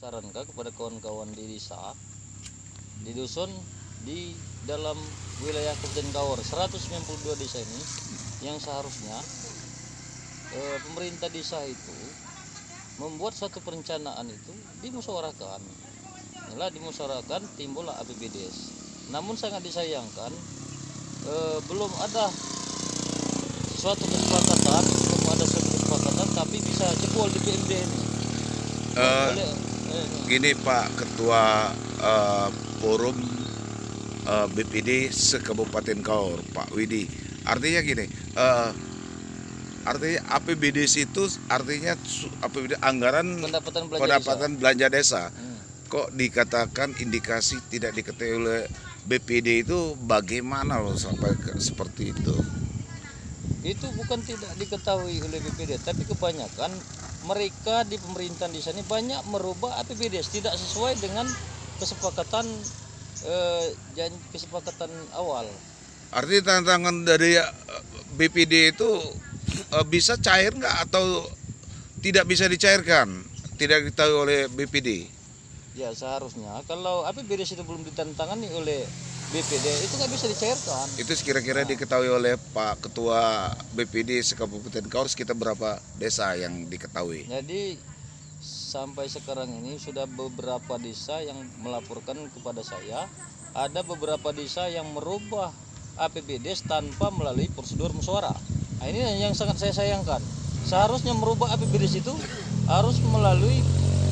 sarankan kepada kawan-kawan di desa, di dusun, di dalam wilayah Kabupaten Kaur 192 desa ini yang seharusnya pemerintah desa itu membuat satu perencanaan itu dimusyawarahkan. Setelah dimusyawarahkan timbullah APBDes. Namun sangat disayangkan belum ada suatu kesepakatan, tapi bisa jebol di PMD ini. Gini Pak Ketua Forum BPD se-Kabupaten Kaur, Pak Widi. Artinya gini, artinya APBDes itu artinya APBD anggaran pendapatan belanja desa. Kok dikatakan indikasi tidak diketahui oleh BPD itu bagaimana loh sampai seperti itu? Itu bukan tidak diketahui oleh BPD, tapi kebanyakan mereka di pemerintahan di sana banyak merubah APBD tidak sesuai dengan kesepakatan kesepakatan awal. Artinya tantangan dari BPD itu bisa cair nggak atau tidak bisa dicairkan? Tidak diketahui oleh BPD? Ya seharusnya kalau APBD itu belum ditantangani oleh BPD itu nggak bisa dicairkan. Itu kira-kira diketahui oleh Pak Ketua BPD se-Kabupaten Kaur sekitar berapa desa yang diketahui? Jadi sampai sekarang ini sudah beberapa desa yang melaporkan kepada saya, ada beberapa desa yang merubah APBD tanpa melalui prosedur musyawarah. Nah, ini yang sangat saya sayangkan. Seharusnya merubah APBD itu harus melalui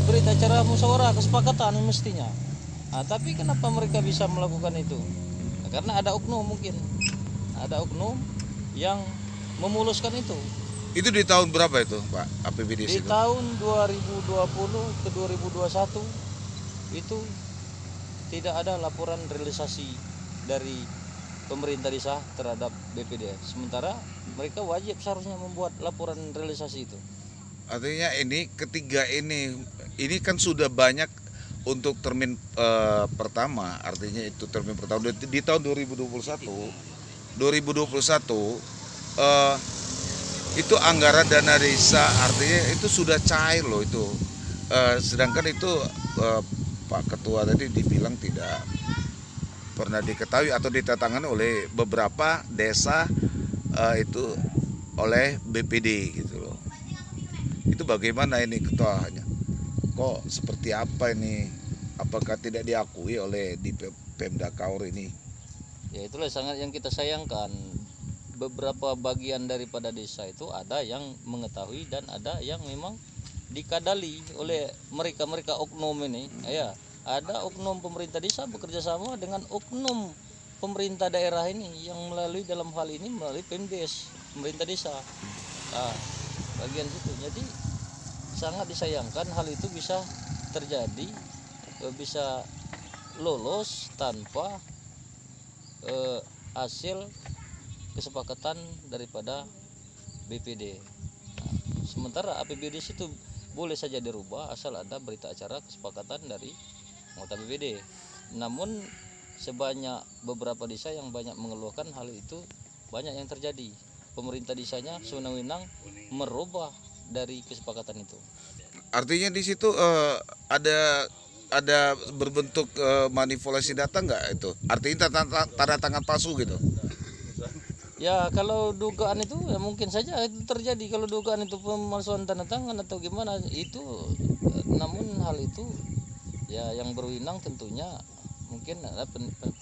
berita acara musyawarah kesepakatan mestinya. Nah, tapi kenapa mereka bisa melakukan itu? Nah, karena ada oknum mungkin. Ada oknum yang memuluskan itu. Itu di tahun berapa itu Pak APBD Di itu? tahun 2020 ke 2021 itu tidak ada laporan realisasi dari pemerintah desa terhadap BPD. Sementara mereka wajib seharusnya membuat laporan realisasi itu. Artinya ini ketiga ini kan sudah banyak untuk termin pertama, artinya itu termin pertama di tahun 2021 itu anggaran dana desa artinya itu sudah cair loh itu. Sedangkan itu Pak Ketua tadi dibilang tidak pernah diketahui atau ditatangani oleh beberapa desa itu oleh BPD gitu loh. Itu bagaimana ini ketuanya? Kok seperti apa ini? Apakah tidak diakui oleh di Pemda Kaur ini? Ya itulah sangat yang kita sayangkan. Beberapa bagian daripada desa itu ada yang mengetahui dan ada yang memang dikadali oleh mereka oknum ini. Ya, ada oknum pemerintah desa bekerja sama dengan oknum pemerintah daerah ini yang melalui dalam hal ini melalui Pemdes, pemerintah desa. Nah, bagian situ. Jadi sangat disayangkan hal itu bisa terjadi, bisa lolos tanpa hasil kesepakatan daripada BPD. Nah, sementara APBD itu boleh saja dirubah asal ada berita acara kesepakatan dari anggota BPD. Namun sebanyak beberapa desa yang banyak mengeluhkan hal itu banyak yang terjadi. Pemerintah desanya sewenang-wenang merubah dari kesepakatan itu. Artinya di situ ada berbentuk manipulasi data nggak itu? Artinya tanda tangan palsu gitu? Ya kalau dugaan itu ya mungkin saja itu terjadi. Kalau dugaan itu pemalsuan tanda tangan atau gimana itu, namun hal itu ya yang berwenang tentunya mungkin ada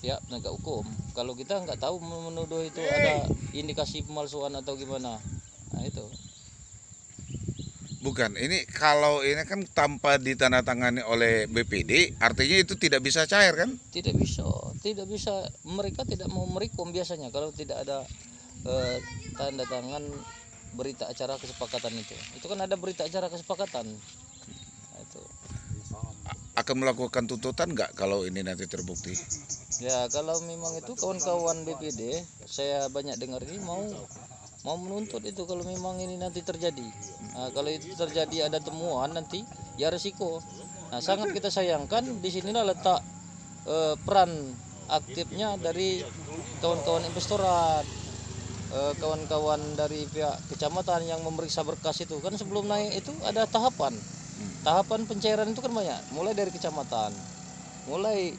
pihak penegak hukum. Kalau kita nggak tahu menuduh itu ada indikasi pemalsuan atau gimana, nah itu. Bukan, ini kalau ini kan tanpa ditandatangani oleh BPD, artinya itu tidak bisa cair kan? Tidak bisa. Mereka tidak mau merekom biasanya kalau tidak ada tanda tangan berita acara kesepakatan itu. Itu kan ada berita acara kesepakatan. Nah, itu. Akan melakukan tuntutan nggak kalau ini nanti terbukti? Ya kalau memang itu kawan-kawan BPD, saya banyak dengar ini mau menuntut itu kalau memang ini nanti terjadi. Nah, kalau itu terjadi ada temuan nanti ya resiko. Nah, sangat kita sayangkan di sinilah letak peran aktifnya dari kawan-kawan investorat, kawan-kawan dari pihak kecamatan yang memeriksa berkas itu kan sebelum naik itu ada tahapan tahapan pencairan itu kan banyak, mulai dari kecamatan, mulai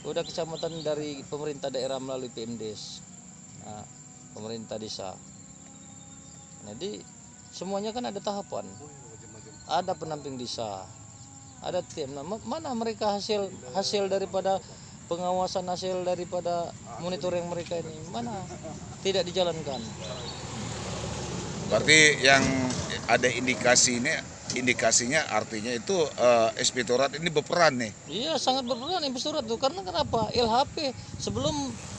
udah kecamatan dari pemerintah daerah melalui PMDes, nah, pemerintah desa. Jadi semuanya kan ada tahapan, ada pendamping desa, ada tim. Nah, mana mereka hasil daripada pengawasan, hasil daripada monitoring mereka ini mana tidak dijalankan. Berarti yang ada indikasinya artinya itu inspektorat ini berperan nih. Iya, sangat berperan inspektorat tuh. Karena kenapa? LHP sebelum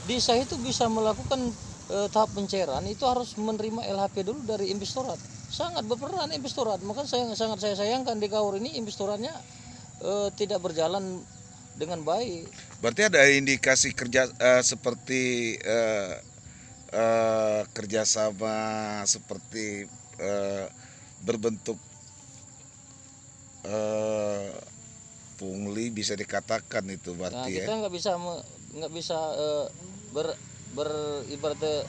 desa itu bisa melakukan tahap pencairan itu harus menerima LHP dulu dari inspektorat. Sangat berperan inspektorat. Maka sangat saya sayangkan di Kaur ini inspektoratnya tidak berjalan dengan baik. Berarti ada indikasi kerja seperti kerjasama seperti berbentuk pungli bisa dikatakan itu Nah, berarti kita ya. nggak bisa ibaratnya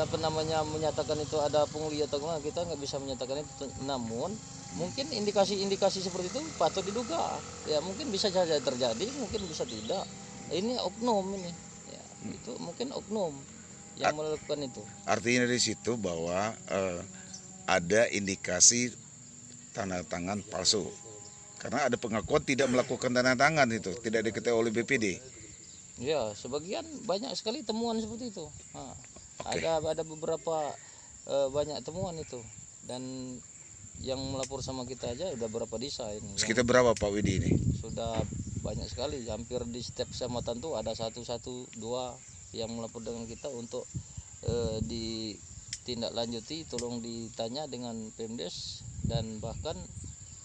apa namanya menyatakan itu ada pungli atau gimana, kita nggak bisa menyatakan itu. Namun mungkin indikasi seperti itu patut diduga, ya mungkin bisa saja terjadi, mungkin bisa tidak. Ini oknum ini, ya, itu mungkin oknum yang melakukan itu. Artinya dari situ bahwa ada indikasi tanda tangan palsu. Karena ada pengakuan tidak melakukan tanda tangan itu, tidak diketahui oleh BPD. Ya, sebagian banyak sekali temuan seperti itu. Nah, Oke. ada beberapa banyak temuan itu, dan yang melapor sama kita aja udah berapa desa ini. Sekitar berapa Pak Widi ini? Sudah banyak sekali, hampir di setiap kecamatan tuh ada satu dua yang melapor dengan kita untuk ditindaklanjuti, tolong ditanya dengan Pemdes, dan bahkan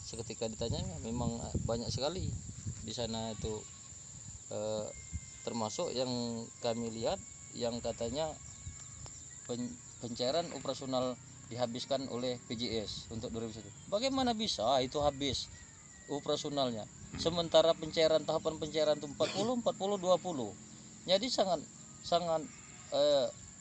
seketika ditanya memang banyak sekali di sana itu, termasuk yang kami lihat yang katanya pencairan operasional dihabiskan oleh PJS untuk 2021. Bagaimana bisa itu habis operasionalnya? Sementara tahapan pencairan itu 40 20. Jadi sangat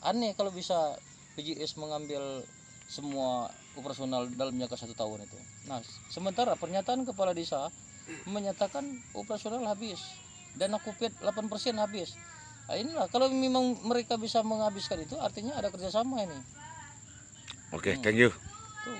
aneh kalau bisa PJS mengambil semua operasional dalam jangka 1 tahun itu. Nah, sementara pernyataan kepala desa menyatakan operasional habis, dana Kupet 8% habis. Nah, inilah kalau memang mereka bisa menghabiskan itu, artinya ada kerjasama ini. Oke, thank you. Tuh.